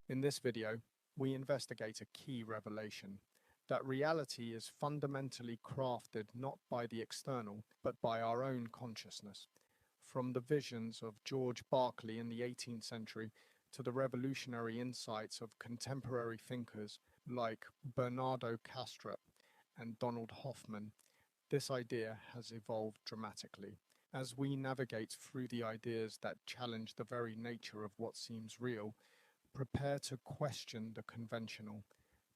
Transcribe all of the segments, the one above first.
In this video, we investigate a key revelation, that reality is fundamentally crafted not by the external, but by our own consciousness. From the visions of George Berkeley in the 18th century to the revolutionary insights of contemporary thinkers like Bernardo Castro and Donald Hoffman, this idea has evolved dramatically. As we navigate through the ideas that challenge the very nature of what seems real, prepare to question the conventional,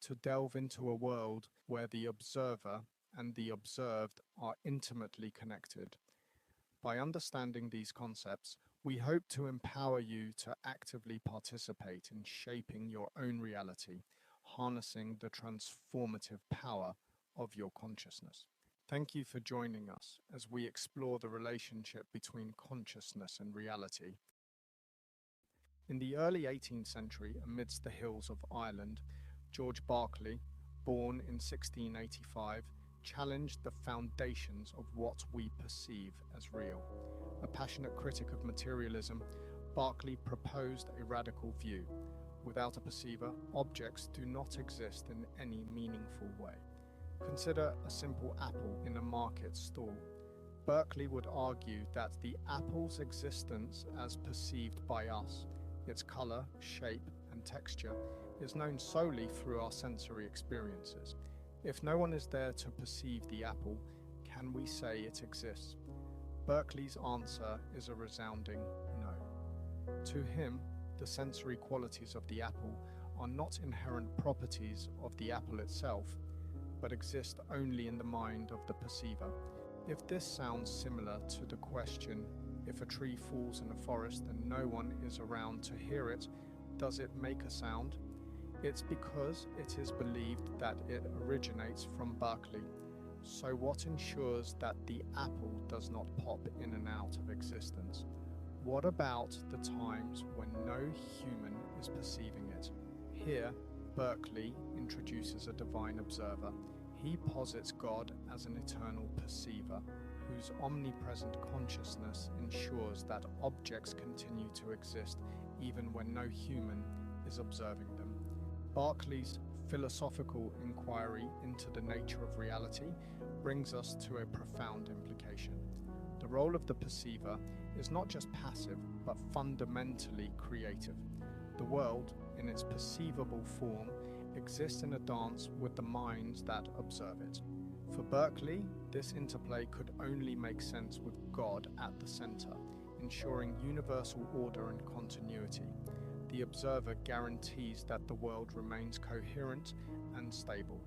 to delve into a world where the observer and the observed are intimately connected. By understanding these concepts, we hope to empower you to actively participate in shaping your own reality, harnessing the transformative power of your consciousness. Thank you for joining us as we explore the relationship between consciousness and reality. In the early 18th century, amidst the hills of Ireland, George Berkeley, born in 1685, challenged the foundations of what we perceive as real. A passionate critic of materialism, Berkeley proposed a radical view. Without a perceiver, objects do not exist in any meaningful way. Consider a simple apple in a market stall. Berkeley would argue that the apple's existence as perceived by us, its color, shape, and texture, is known solely through our sensory experiences. If no one is there to perceive the apple, can we say it exists? Berkeley's answer is a resounding no. To him, the sensory qualities of the apple are not inherent properties of the apple itself, but exist only in the mind of the perceiver. If this sounds similar to the question, if a tree falls in a forest and no one is around to hear it, does it make a sound? It's because it is believed that it originates from Berkeley. So what ensures that the apple does not pop in and out of existence? What about the times when no human is perceiving it? Here, Berkeley introduces a divine observer. He posits God as an eternal perceiver, whose omnipresent consciousness ensures that objects continue to exist even when no human is observing them. Berkeley's philosophical inquiry into the nature of reality brings us to a profound implication. The role of the perceiver is not just passive, but fundamentally creative. The world, in its perceivable form, exists in a dance with the minds that observe it. For Berkeley, this interplay could only make sense with God at the center, ensuring universal order and continuity. The observer guarantees that the world remains coherent and stable.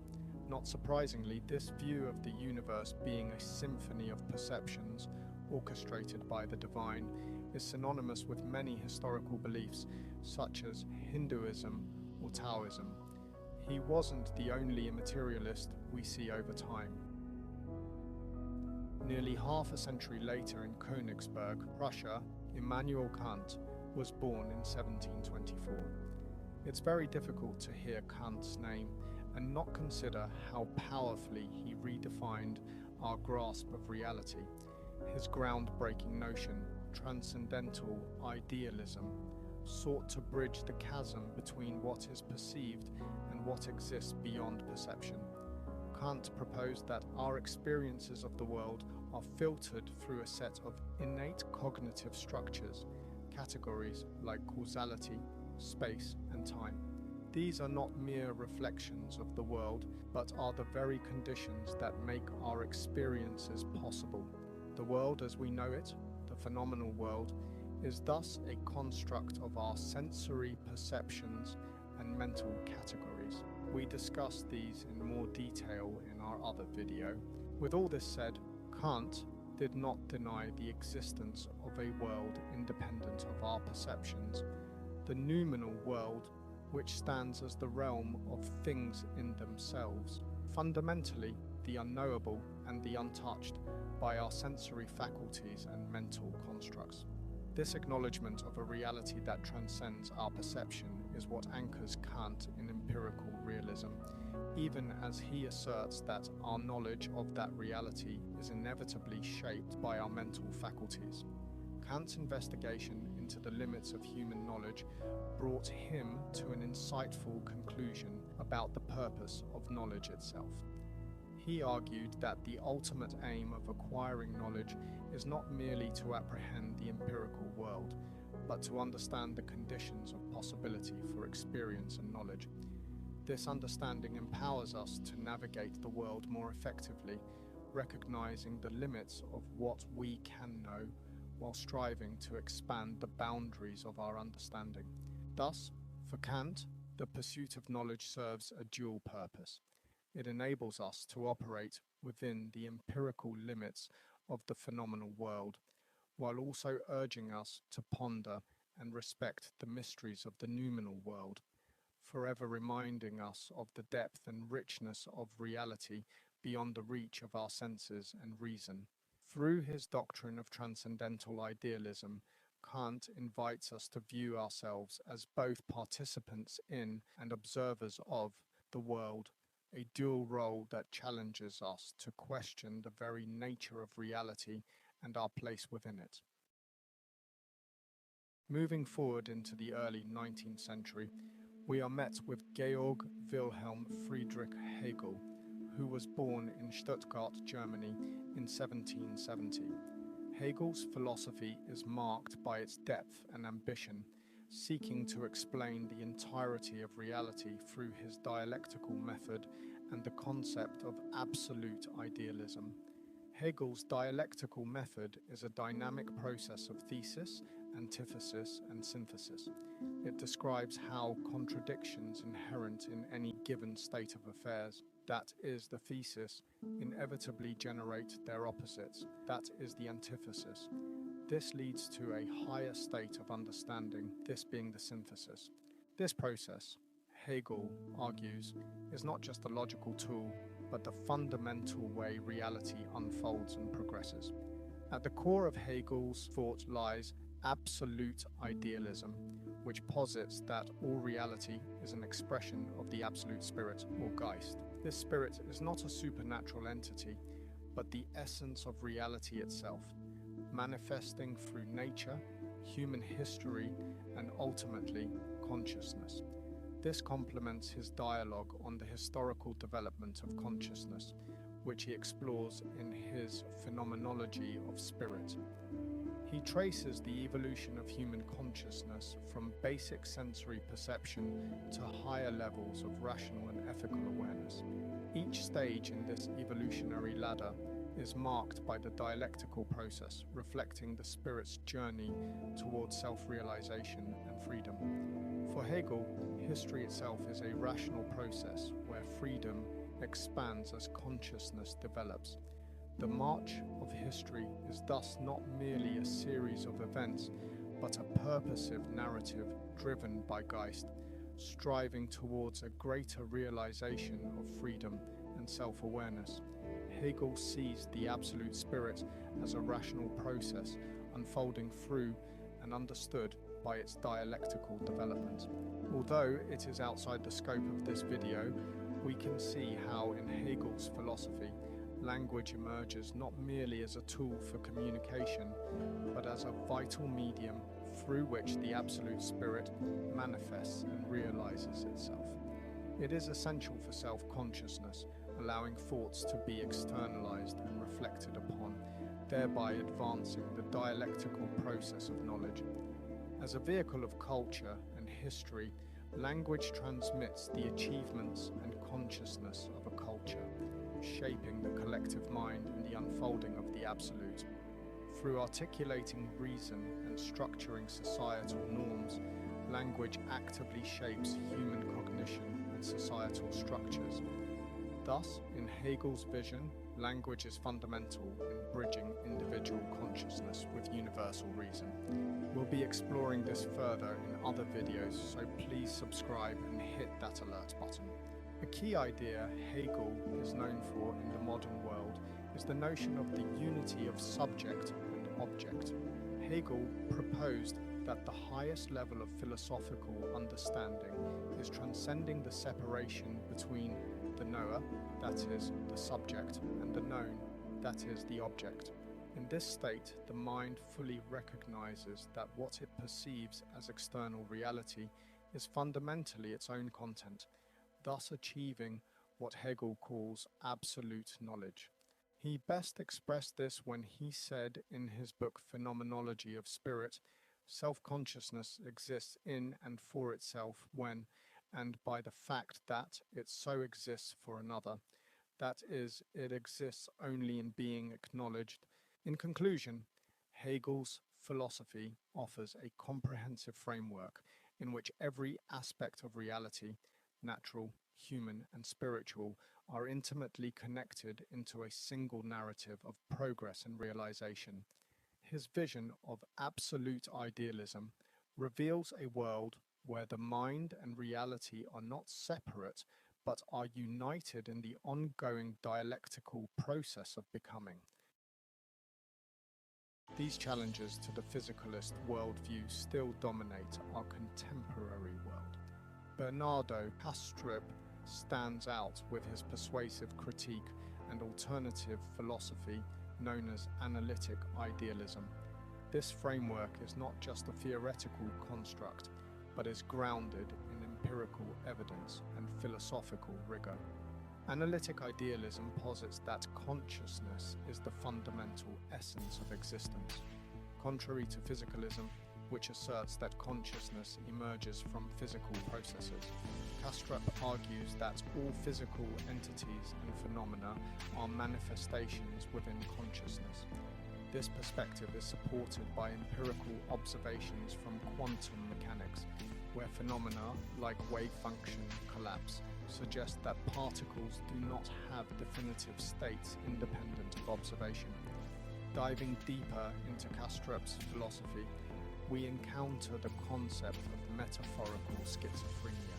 Not surprisingly, this view of the universe being a symphony of perceptions orchestrated by the divine is synonymous with many historical beliefs such as Hinduism or Taoism. He wasn't the only immaterialist we see over time. Nearly half a century later in Königsberg, Prussia, Emmanuel Kant was born in 1724. It's very difficult to hear Kant's name and not consider how powerfully he redefined our grasp of reality. His groundbreaking notion, transcendental idealism, sought to bridge the chasm between what is perceived and what exists beyond perception. Kant proposed that our experiences of the world are filtered through a set of innate cognitive structures, categories like causality, space, and time. These are not mere reflections of the world, but are the very conditions that make our experiences possible. The world as we know it, the phenomenal world, is thus a construct of our sensory perceptions and mental categories. We discussed these in more detail in our other video. With all this said, Kant did not deny the existence of a world independent of our perceptions, the noumenal world, which stands as the realm of things in themselves, fundamentally the unknowable and the untouched by our sensory faculties and mental constructs. This acknowledgement of a reality that transcends our perception is what anchors Kant in empirical realism, even as he asserts that our knowledge of that reality is inevitably shaped by our mental faculties. Kant's investigation into the limits of human knowledge brought him to an insightful conclusion about the purpose of knowledge itself. He argued that the ultimate aim of acquiring knowledge is not merely to apprehend the empirical world, but to understand the conditions of possibility for experience and knowledge. This understanding empowers us to navigate the world more effectively, recognizing the limits of what we can know while striving to expand the boundaries of our understanding. Thus, for Kant, the pursuit of knowledge serves a dual purpose. It enables us to operate within the empirical limits of the phenomenal world, while also urging us to ponder and respect the mysteries of the noumenal world, forever reminding us of the depth and richness of reality beyond the reach of our senses and reason. Through his doctrine of transcendental idealism, Kant invites us to view ourselves as both participants in and observers of the world, a dual role that challenges us to question the very nature of reality and our place within it. Moving forward into the early 19th century, we are met with Georg Wilhelm Friedrich Hegel, who was born in Stuttgart, Germany in 1770. Hegel's philosophy is marked by its depth and ambition, seeking to explain the entirety of reality through his dialectical method and the concept of absolute idealism. Hegel's dialectical method is a dynamic process of thesis, antithesis, and synthesis. It describes how contradictions inherent in any given state of affairs, that is the thesis, inevitably generate their opposites, that is the antithesis. This leads to a higher state of understanding, this being the synthesis. This process, Hegel argues, is not just a logical tool, but the fundamental way reality unfolds and progresses. At the core of Hegel's thought lies absolute idealism, which posits that all reality is an expression of the absolute spirit, or Geist. This spirit is not a supernatural entity, but the essence of reality itself, manifesting through nature, human history, and ultimately consciousness. This complements his dialogue on the historical development of consciousness, which he explores in his Phenomenology of Spirit. He traces the evolution of human consciousness from basic sensory perception to higher levels of rational and ethical awareness. Each stage in this evolutionary ladder is marked by the dialectical process, reflecting the spirit's journey towards self-realization and freedom. For Hegel, history itself is a rational process where freedom expands as consciousness develops. The march of history is thus not merely a series of events, but a purposive narrative driven by Geist, striving towards a greater realization of freedom and self-awareness. Hegel sees the absolute spirit as a rational process unfolding through and understood by its dialectical development. Although it is outside the scope of this video, we can see how in Hegel's philosophy, language emerges not merely as a tool for communication, but as a vital medium through which the absolute spirit manifests and realizes itself. It is essential for self-consciousness, allowing thoughts to be externalized and reflected upon, thereby advancing the dialectical process of knowledge. As a vehicle of culture and history, language transmits the achievements and consciousness of a culture, shaping the collective mind in the unfolding of the absolute. Through articulating reason and structuring societal norms, language actively shapes human cognition and societal structures. Thus, in Hegel's vision, language is fundamental in bridging individual consciousness with universal reason. We'll be exploring this further in other videos, so please subscribe and hit that alert button. A key idea Hegel is known for in the modern world is the notion of the unity of subject and object. Hegel proposed that the highest level of philosophical understanding is transcending the separation between the knower, that is, the subject, and the known, that is, the object. In this state, the mind fully recognizes that what it perceives as external reality is fundamentally its own content, thus achieving what Hegel calls absolute knowledge. He best expressed this when he said in his book Phenomenology of Spirit, self-consciousness exists in and for itself when and by the fact that it so exists for another. That is, it exists only in being acknowledged. In conclusion, Hegel's philosophy offers a comprehensive framework in which every aspect of reality, natural, human, and spiritual, are intimately connected into a single narrative of progress and realization. His vision of absolute idealism reveals a world where the mind and reality are not separate but are united in the ongoing dialectical process of becoming. These challenges to the physicalist worldview still dominate our contemporary world. Bernardo Castro stands out with his persuasive critique and alternative philosophy known as analytic idealism. This framework is not just a theoretical construct, but is grounded in empirical evidence and philosophical rigor. Analytic idealism posits that consciousness is the fundamental essence of existence, contrary to physicalism, which asserts that consciousness emerges from physical processes. Castro argues that all physical entities and phenomena are manifestations within consciousness. This perspective is supported by empirical observations from quantum mechanics, where phenomena like wave function collapse suggest that particles do not have definitive states independent of observation. Diving deeper into Castro's philosophy, we encounter the concept of metaphorical schizophrenia.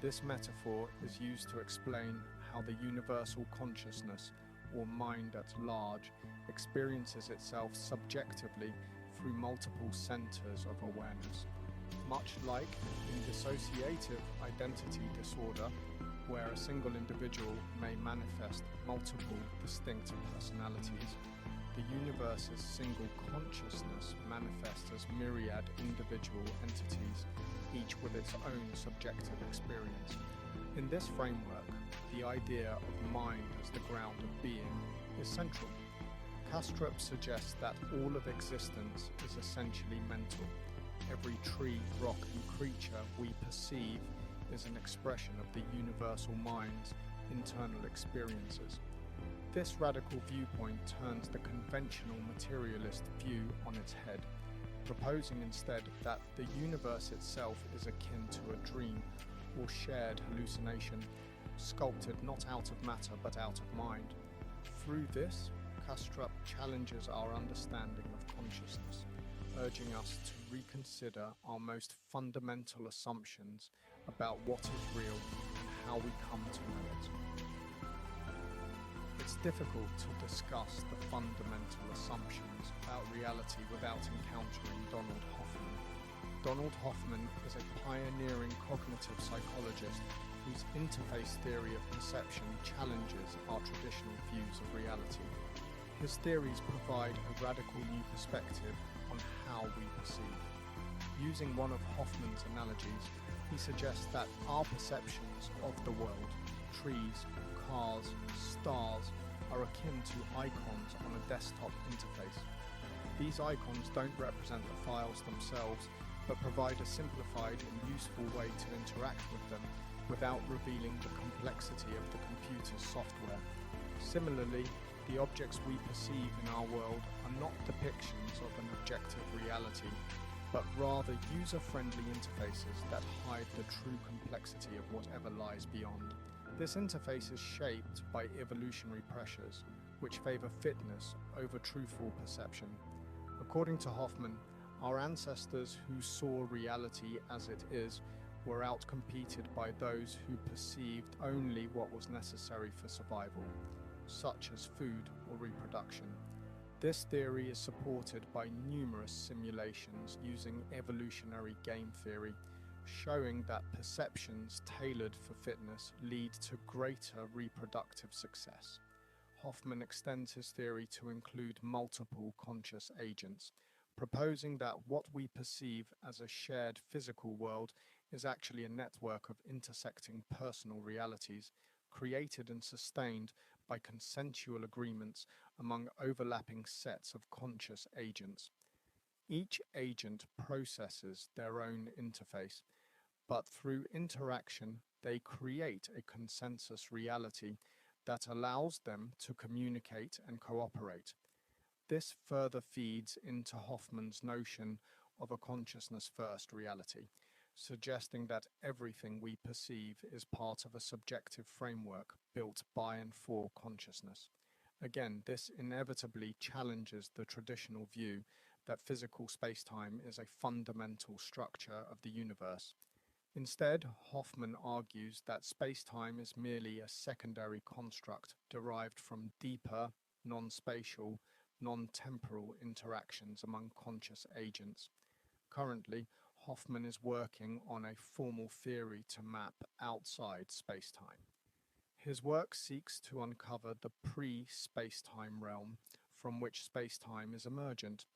This metaphor is used to explain how the universal consciousness, or mind at large, experiences itself subjectively through multiple centers of awareness. Much like in dissociative identity disorder, where a single individual may manifest multiple distinct personalities, the universe's single consciousness manifests as myriad individual entities, each with its own subjective experience. In this framework, the idea of mind as the ground of being is central. Castro suggests that all of existence is essentially mental. Every tree, rock, and creature we perceive is an expression of the universal mind's internal experiences. This radical viewpoint turns the conventional materialist view on its head, proposing instead that the universe itself is akin to a dream or shared hallucination, sculpted not out of matter but out of mind. Through this, Castro challenges our understanding of consciousness, urging us to reconsider our most fundamental assumptions about what is real and how we come to know it. It's difficult to discuss the fundamental assumptions about reality without encountering Donald Hoffman. Donald Hoffman is a pioneering cognitive psychologist whose interface theory of perception challenges our traditional views of reality. His theories provide a radical new perspective on how we perceive. Using one of Hoffman's analogies, he suggests that our perceptions of the world, trees, cars, stars, are akin to icons on a desktop interface. These icons don't represent the files themselves, but provide a simplified and useful way to interact with them without revealing the complexity of the computer's software. Similarly, the objects we perceive in our world are not depictions of an objective reality, but rather user-friendly interfaces that hide the true complexity of whatever lies beyond. This interface is shaped by evolutionary pressures, which favor fitness over truthful perception. According to Hoffman, our ancestors who saw reality as it is were outcompeted by those who perceived only what was necessary for survival, such as food or reproduction. This theory is supported by numerous simulations using evolutionary game theory, showing that perceptions tailored for fitness lead to greater reproductive success. Hoffman extends his theory to include multiple conscious agents, proposing that what we perceive as a shared physical world is actually a network of intersecting personal realities, created and sustained by consensual agreements among overlapping sets of conscious agents. Each agent processes their own interface, but through interaction, they create a consensus reality that allows them to communicate and cooperate. This further feeds into Hoffman's notion of a consciousness-first reality, suggesting that everything we perceive is part of a subjective framework built by and for consciousness. Again, this inevitably challenges the traditional view that physical spacetime is a fundamental structure of the universe. Instead, Hoffman argues that spacetime is merely a secondary construct derived from deeper, non-spatial, non-temporal interactions among conscious agents. Currently, Hoffman is working on a formal theory to map outside spacetime. His work seeks to uncover the pre-spacetime realm from which spacetime is emergent.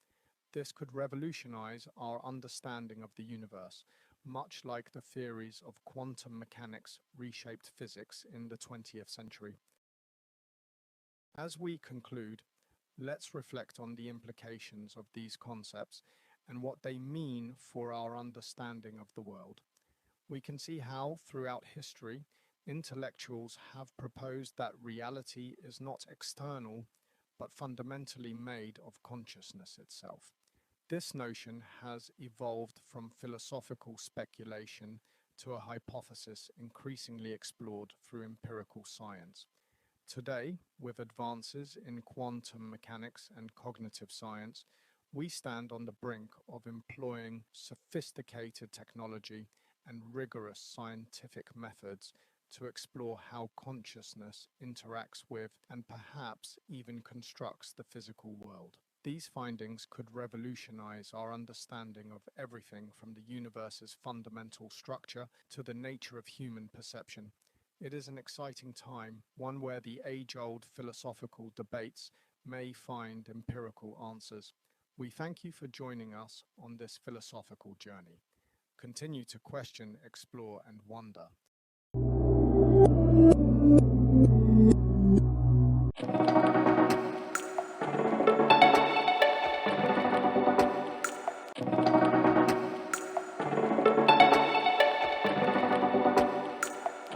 This could revolutionize our understanding of the universe, much like the theories of quantum mechanics reshaped physics in the 20th century. As we conclude, let's reflect on the implications of these concepts and what they mean for our understanding of the world. We can see how, throughout history, intellectuals have proposed that reality is not external, but fundamentally made of consciousness itself. This notion has evolved from philosophical speculation to a hypothesis increasingly explored through empirical science. Today, with advances in quantum mechanics and cognitive science, we stand on the brink of employing sophisticated technology and rigorous scientific methods to explore how consciousness interacts with and perhaps even constructs the physical world. These findings could revolutionize our understanding of everything from the universe's fundamental structure to the nature of human perception. It is an exciting time, one where the age-old philosophical debates may find empirical answers. We thank you for joining us on this philosophical journey. Continue to question, explore, and wonder.